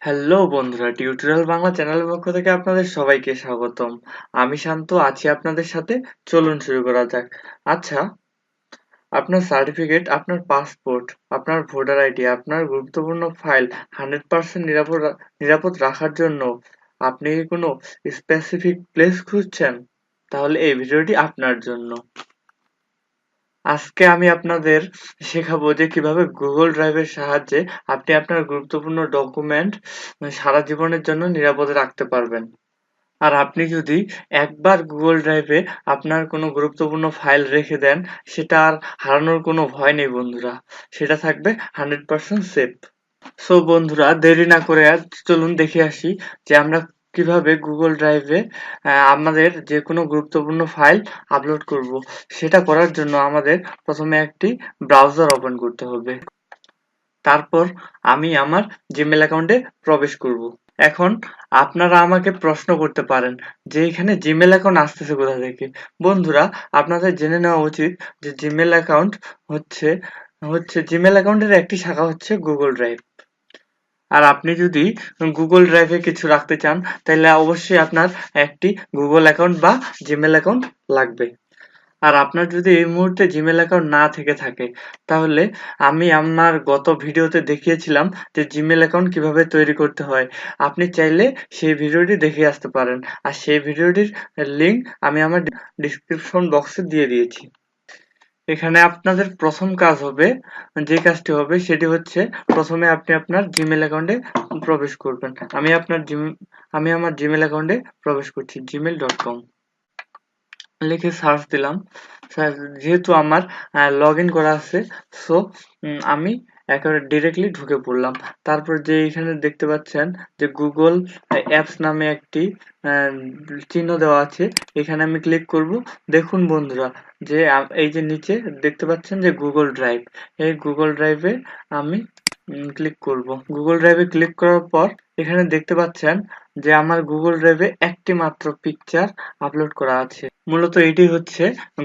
Hello বন্ধুরা, tutorial Bangla চ্যানেলের পক্ষ থেকে আপনাদের সবাইকে স্বাগতম। আমি শান্ত আছি আপনাদের সাথে। চলুন শুরু করা যাক। আচ্ছা, আপনার সার্টিফিকেট, আপনার পাসপোর্ট, আপনার ভোটার আইডি, আপনার গুরুত্বপূর্ণ ফাইল 100% নিরাপদ রাখার জন্য আপনি কি কোনো স্পেসিফিক প্লেস খুঁজছেন? তাহলে এই ভিডিওটি আপনার জন্য। আজকে আমি আপনাদের শেখাবো যে কিভাবে গুগল ড্রাইভের সাহায্যে আপনি আপনার গুরুত্বপূর্ণ ডকুমেন্ট সারা জীবনের জন্য নিরাপদে রাখতে পারবেন। আর আপনি যদি একবার গুগল ড্রাইভে আপনার কোনো গুরুত্বপূর্ণ ফাইল রেখে দেন, সেটা আর হারানোর কোনো ভয় নেই বন্ধুরা। সেটা থাকবে 100% সেফ। সো বন্ধুরা, দেরি না করে চলুন দেখে আসি যে আমরা কিভাবে গুগল ড্রাইভে আমাদের যে কোনো গুরুত্বপূর্ণ ফাইল আপলোড করব। সেটা করার জন্য আমাদের প্রথমে একটি ব্রাউজার ওপেন করতে হবে। তারপর আমি আমার জিমেল অ্যাকাউন্টে প্রবেশ করব। এখন আপনারা আমাকে প্রশ্ন করতে পারেন যে এখানে জিমেল অ্যাকাউন্ট আসতেছে কোথা থেকে। বন্ধুরা, আপনাদের জেনে নেওয়া উচিত যে জিমেল অ্যাকাউন্ট হচ্ছে হচ্ছে জিমেল অ্যাকাউন্টের একটি শাখা হচ্ছে গুগল ড্রাইভ। আর আপনি যদি গুগল ড্রাইভে কিছু রাখতে চান, তাহলে অবশ্যই আপনার একটি গুগল অ্যাকাউন্ট বা জিমেল অ্যাকাউন্ট লাগবে। আর আপনার যদি এই মুহূর্তে জিমেল অ্যাকাউন্ট না থেকে থাকে, তাহলে আমি আমার গত ভিডিওতে দেখিয়েছিলাম যে জিমেল অ্যাকাউন্ট কিভাবে তৈরি করতে হয়। আপনি চাইলে সেই ভিডিওটি দেখে আসতে পারেন। আর সেই ভিডিওটির লিংক আমি আমার ডিসক্রিপশন বক্সে দিয়ে দিয়েছি। এখানে আপনাদের প্রথম কাজ হবে, যে কাজটি হবে সেটি হচ্ছে প্রথমে আপনি আপনার জিমেল অ্যাকাউন্টে প্রবেশ করবেন। আমি আমার জিমেল অ্যাকাউন্টে প্রবেশ করছি, gmail.com লিখে সার্চ দিলাম। যেহেতু আমার লগ ইন করা আছে, সো আমি একেবারে ডিরেক্টলি ঢুকে পড়লাম। তারপর যে এখানে দেখতে পাচ্ছেন যে গুগল অ্যাপস নামে একটি চিহ্ন দেওয়া আছে, এখানে আমি ক্লিক করব। দেখুন বন্ধুরা, যে এই যে নিচে দেখতে পাচ্ছেন যে গুগল ড্রাইভ, এই গুগল ড্রাইভে আমি ক্লিক করব। গুগল ড্রাইভে ক্লিক করার পর এখানে দেখতে পাচ্ছেন যে আমার গুগল ড্রাইভে একটি মাত্র পিকচার আপলোড করা আছে। মূলত এটি হচ্ছে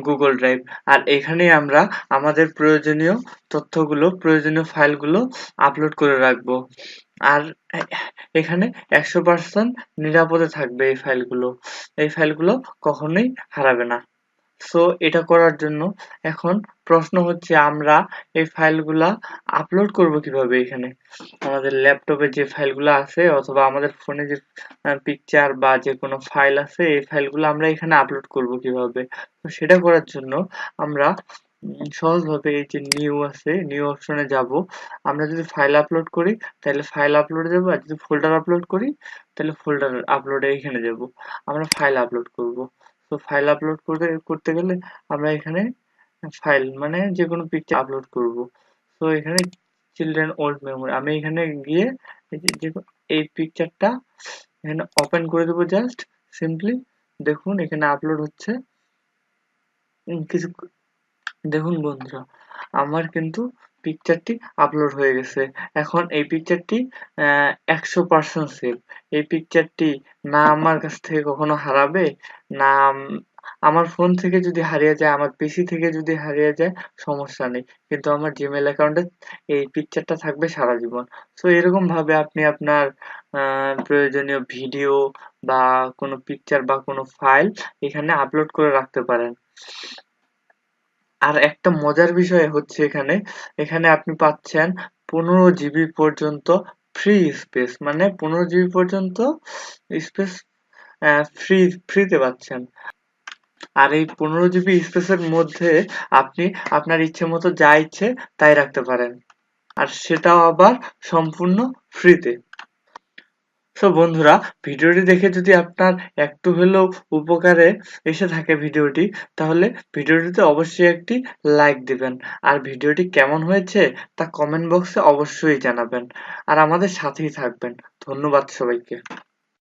গুগল ড্রাইভ। আর এখানেই আমরা আমাদের প্রয়োজনীয় তথ্যগুলো, প্রয়োজনীয় ফাইলগুলো আপলোড করে রাখবো। আর এখানে 100% নিরাপদে থাকবে এই ফাইলগুলো। এই ফাইলগুলো কখনোই হারাবে না। সো এটা করার জন্য এখন প্রশ্ন হচ্ছে আমরা এই ফাইলগুলা আপলোড করব কিভাবে এখানে। আমাদের ল্যাপটপে যে ফাইলগুলো আছে অথবা আমাদের ফোনে যে পিকচার বা যে কোনো ফাইল আছে, এই ফাইলগুলো আমরা এখানে আপলোড করব কিভাবে। তো সেটা করার জন্য আমরা সহজভাবে এই যে নিউ আছে, নিউ অপশনে যাব। আমরা যদি ফাইল আপলোড করি তাহলে ফাইল আপলোডে যাব, আর যদি ফোল্ডার আপলোড করি তাহলে ফোল্ডার আপলোডে এখানে যাব। আমরা ফাইল আপলোড করব। তো ফাইল আপলোড করতে গেলে আমরা এখানে ফাইল মানে যে কোনো পিকচার আপলোড করব। তো এখানে চিলড্রেন ওল্ড মেমোরি, আমি এখানে গিয়ে এই পিকচারটা এখানে ওপেন করে দেবো জাস্ট সিম্পলি। দেখুন এখানে আপলোড হচ্ছে। কিছু দেখুন বন্ধুরা, আমার কিন্তু পিকচারটি আপলোড হয়ে গেছে। এখন এই পিকচারটি 100% সেভ। এই পিকচারটি না আমার কাছ থেকে কখনো হারাবে, না আমার ফোন থেকে যদি হারিয়ে যায়, আমার পিসি থেকে যদি হারিয়ে যায়, সমস্যা নেই। কিন্তু আমার জিমেল অ্যাকাউন্টে এই পিকচারটা থাকবে সারা জীবন। সো এরকম ভাবে আপনি আপনার প্রয়োজনীয় ভিডিও বা কোনো পিকচার বা কোনো ফাইল এখানে আপলোড করে রাখতে পারেন। আর একটা মজার বিষয় হচ্ছে এখানে আপনি পাচ্ছেন 15 জিবি পর্যন্ত ফ্রি স্পেস, মানে 15 জিবি পর্যন্ত স্পেস ফ্রিতে পাচ্ছেন। আর এই 15 জিবি স্পেসের মধ্যে আপনি আপনার ইচ্ছে মতো যা ইচ্ছে তাই রাখতে পারেন, আর সেটাও আবার সম্পূর্ণ ফ্রিতে। সো বন্ধুরা, ভিডিওটি দেখে যদি আপনার একটু হলেও উপকারে এসে থাকে ভিডিওটি, তাহলে ভিডিওটিতে অবশ্যই একটি লাইক দিবেন। আর ভিডিওটি কেমন হয়েছে তা কমেন্ট বক্সে অবশ্যই জানাবেন। আর আমাদের সাথেই থাকবেন। ধন্যবাদ সবাইকে।